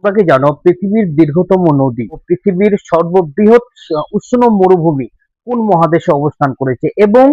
তোমরা কি জানো পৃথিবীর দীর্ঘতম নদী ও পৃথিবীর সর্ববৃহৎ উষ্ণ মরুভূমি কোন মহাদেশে অবস্থান করেছে এবং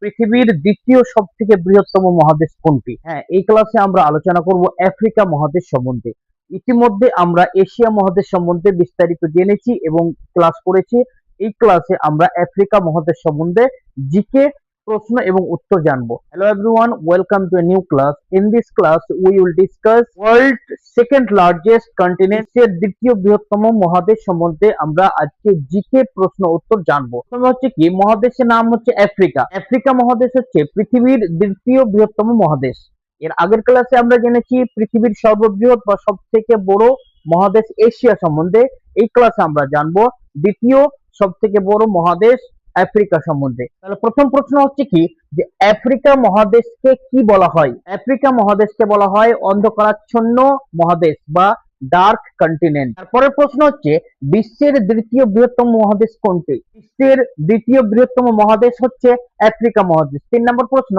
পৃথিবীর দ্বিতীয় সবথেকে বৃহত্তম মহাদেশ কোনটি? হ্যাঁ, এই ক্লাসে আমরা আলোচনা করব আফ্রিকা মহাদেশ সম্বন্ধে। ইতিমধ্যে আমরা এশিয়া মহাদেশ সম্বন্ধে বিস্তারিত জেনেছি এবং ক্লাস করেছি। এই ক্লাসে আমরা আফ্রিকা মহাদেশ সম্বন্ধে জিকে প্রশ্ন এবং উত্তর জানবো। Hello everyone, welcome to a new class. In this class we will discuss world second largest continent এর দ্বিতীয় বৃহত্তম মহাদেশ সম্বন্ধে আমরা আজকে জিকে প্রশ্ন উত্তর জানবো। প্রথমে হচ্ছে কি, মহাদেশের নাম হচ্ছে আফ্রিকা। আফ্রিকা মহাদেশ হচ্ছে পৃথিবীর দ্বিতীয় বৃহত্তম মহাদেশ। এর আগের ক্লাসে আমরা জেনেছি পৃথিবীর সর্ববৃহৎ বা সব থেকে বড় মহাদেশ এশিয়া সম্বন্ধে। এই ক্লাসে আমরা জানবো দ্বিতীয় সব থেকে বড় মহাদেশ আফ্রিকা সম্বন্ধে। তাহলে প্রথম প্রশ্ন হচ্ছে কি, যে আফ্রিকা মহাদেশকে কি বলা হয়? আফ্রিকা মহাদেশকে বলা হয় অন্ধকারাচ্ছন্ন মহাদেশ বা ডার্ক কন্টিনেন্ট। তারপরের প্রশ্ন হচ্ছে বিশ্বের দ্বিতীয় বৃহত্তম মহাদেশ কোনটি? বিশ্বের দ্বিতীয় বৃহত্তম মহাদেশ হচ্ছে আফ্রিকা মহাদেশ। 3 নম্বর প্রশ্ন,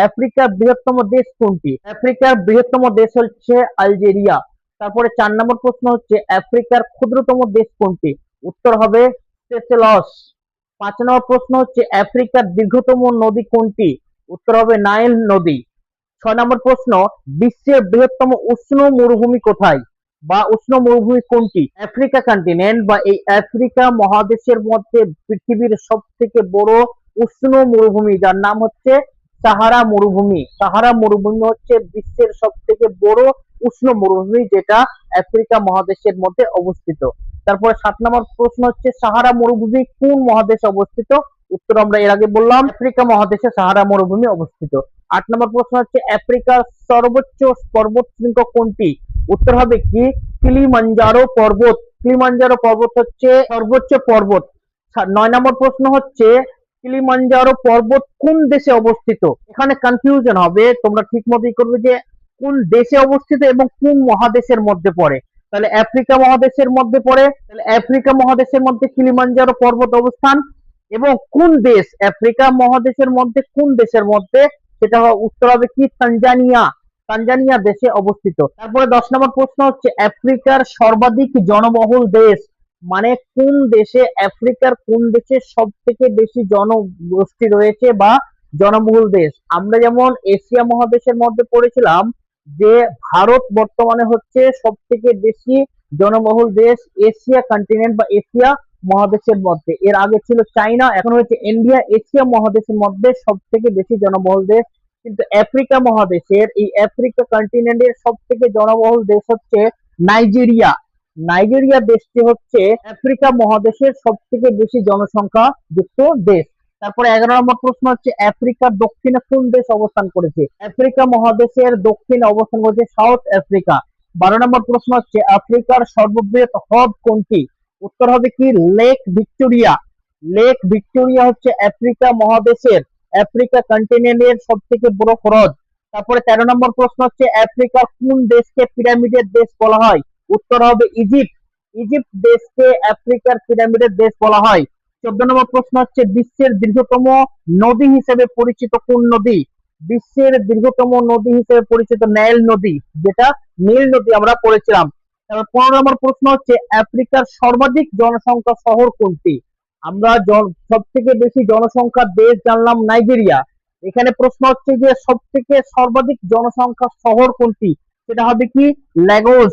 আফ্রিকার বৃহত্তম দেশ কোনটি? আফ্রিকার বৃহত্তম দেশ হচ্ছে আলজেরিয়া। তারপরে 4 নম্বর প্রশ্ন হচ্ছে আফ্রিকার ক্ষুদ্রতম দেশ কোনটি? উত্তর হবে সেসেলস। 5 নম্বর প্রশ্ন হচ্ছে আফ্রিকার দীর্ঘতম নদী কোনটি? উত্তর হবে নাইল নদী। 6 নম্বর প্রশ্ন, বিশ্বের বৃহত্তম উষ্ণ মরুভূমি কোথায় বা উষ্ণ মরুভূমি কোনটি? আফ্রিকা কন্টিনেন্ট বা এই আফ্রিকা মহাদেশের মধ্যে পৃথিবীর সব থেকে বড় উষ্ণ মরুভূমি, যার নাম হচ্ছে সাহারা মরুভূমি। সাহারা মরুভূমি হচ্ছে বিশ্বের সব থেকে বড় উষ্ণ মরুভূমি, যেটা আফ্রিকা মহাদেশের মধ্যে অবস্থিত। তারপরে 7 নম্বর প্রশ্ন হচ্ছে সাহারা মরুভূমি কোন মহাদেশে অবস্থিত? উত্তর আমরা এর আগে বললাম, আফ্রিকা মহাদেশে সাহারা মরুভূমি অবস্থিত। 8 নম্বর প্রশ্ন হচ্ছে আফ্রিকার সর্বোচ্চ পর্বত শৃঙ্গ কোনটি? উত্তর হবে কি কিলিমাঞ্জারো পর্বত। কিলিমাঞ্জারো পর্বত হচ্ছে সর্বোচ্চ পর্বত। 9 নম্বর প্রশ্ন হচ্ছে কিলিমাঞ্জারো পর্বত কোন দেশে অবস্থিত? এখানে কনফিউশন হবে, তোমরা ঠিক মতোই করবে যে কোন দেশে অবস্থিত এবং কোন মহাদেশের মধ্যে পড়ে। তাহলে আফ্রিকা মহাদেশের মধ্যে পড়ে, তাহলে আফ্রিকা মহাদেশের মধ্যে কিলিমাঞ্জারো পর্বত অবস্থান। এবং কোন দেশ আফ্রিকা মহাদেশের মধ্যে, কোন দেশের মধ্যে, সেটা উত্তর হবে কি তানজানিয়া। তানজানিয়া দেশে অবস্থিত। তারপরে 10 নম্বর প্রশ্ন হচ্ছে আফ্রিকার সর্বাধিক জনবহুল দেশ, মানে কোন দেশে, আফ্রিকার কোন দেশে সব থেকে বেশি জনগোষ্ঠী রয়েছে বা জনবহুল দেশ। আমরা যেমন এশিয়া মহাদেশের মধ্যে পড়েছিলাম যে ভারত বর্তমানে হচ্ছে সব থেকে বেশি জনবহুল দেশ এশিয়া কন্টিনেন্ট বা এশিয়া মহাদেশের মধ্যে। এর আগে ছিল চায়না, এখন হচ্ছে ইন্ডিয়া এশিয়া মহাদেশের মধ্যে সব থেকে বেশি জনবহুল দেশ। কিন্তু আফ্রিকা মহাদেশের, এই আফ্রিকা কন্টিনেন্টের সব থেকে জনবহুল দেশ হচ্ছে নাইজেরিয়া। নাইজেরিয়া দেশটি হচ্ছে আফ্রিকা মহাদেশের সব থেকে বেশি জনসংখ্যা যুক্ত দেশ। তারপরে 11 নম্বর প্রশ্ন হচ্ছে আফ্রিকার দক্ষিণে কোন দেশ অবস্থান করেছে? আফ্রিকা মহাদেশের দক্ষিণে অবস্থান করেছে সাউথ আফ্রিকা। 12 নম্বর প্রশ্ন হচ্ছে আফ্রিকার সর্ববৃহৎ হ্রদ কোনটি? উত্তর হবে কি লেক ভিক্টোরিয়া। লেক ভিক্টোরিয়া হচ্ছে আফ্রিকা মহাদেশের, আফ্রিকা কন্টিনেন্টের সব থেকে বড় হ্রদ। তারপরে 13 নম্বর প্রশ্ন হচ্ছে আফ্রিকার কোন দেশকে পিরামিডের দেশ বলা হয়? উত্তর হবে ইজিপ্ট। ইজিপ্ট দেশকে আফ্রিকার পিরামিডের দেশ বলা হয়। 14 নম্বর প্রশ্ন হচ্ছে বিশ্বের দীর্ঘতম নদী হিসেবে পরিচিত কোন নদী? বিশ্বের দীর্ঘতম নদী হিসেবে পরিচিত নাইল নদী, যেটা নীল নদী আমরা পড়েছিলাম। তারপর 15 নম্বর প্রশ্ন হচ্ছে আফ্রিকার সর্বাধিক জনসংখ্যা শহর কোনটি? আমরা সব থেকে বেশি জনসংখ্যার দেশ জানলাম নাইজেরিয়া। এখানে প্রশ্ন হচ্ছে যে সব থেকে সর্বাধিক জনসংখ্যা শহর কোনটি? সেটা হবে কি ল্যাগোস।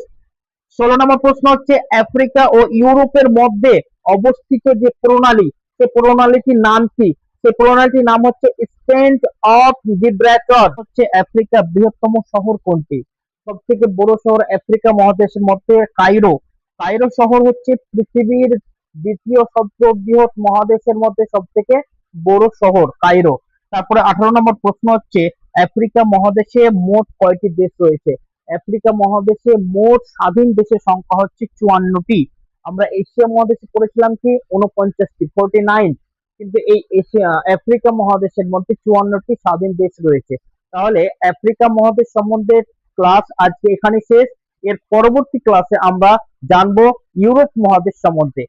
16 নম্বর প্রশ্ন হচ্ছে আফ্রিকা ও ইউরোপের মধ্যে অবস্থিত যে প্রণালী, সে প্রণালীটির নাম কি? সেই প্রণালীটির নাম হচ্ছে স্ট্রেইট অফ জিব্রাল্টার। হচ্ছে আফ্রিকার বৃহত্তম শহর কোনটি? সব থেকে বড় শহর আফ্রিকা মহাদেশের মধ্যে কায়রো। কায়রো শহর হচ্ছে পৃথিবীর দ্বিতীয় সর্ববৃহৎ মহাদেশের মধ্যে সব থেকে বড় শহর কায়রো। তারপরে 18 নম্বর প্রশ্ন হচ্ছে আফ্রিকা মহাদেশে মোট কয়টি দেশ রয়েছে? আফ্রিকা মহাদেশে মোট স্বাধীন দেশের সংখ্যা হচ্ছে 54টি। আমরা এশিয়া মহাদেশে পড়েছিলাম কি 49টি, 49। কিন্তু এই এশিয়া আফ্রিকা মহাদেশের মধ্যে 54টি স্বাধীন দেশ রয়েছে। তাহলে আফ্রিকা মহাদেশ সম্বন্ধে ক্লাস আজকে এখানে শেষ। এর পরবর্তী ক্লাসে আমরা জানবো ইউরোপ মহাদেশ সম্বন্ধে।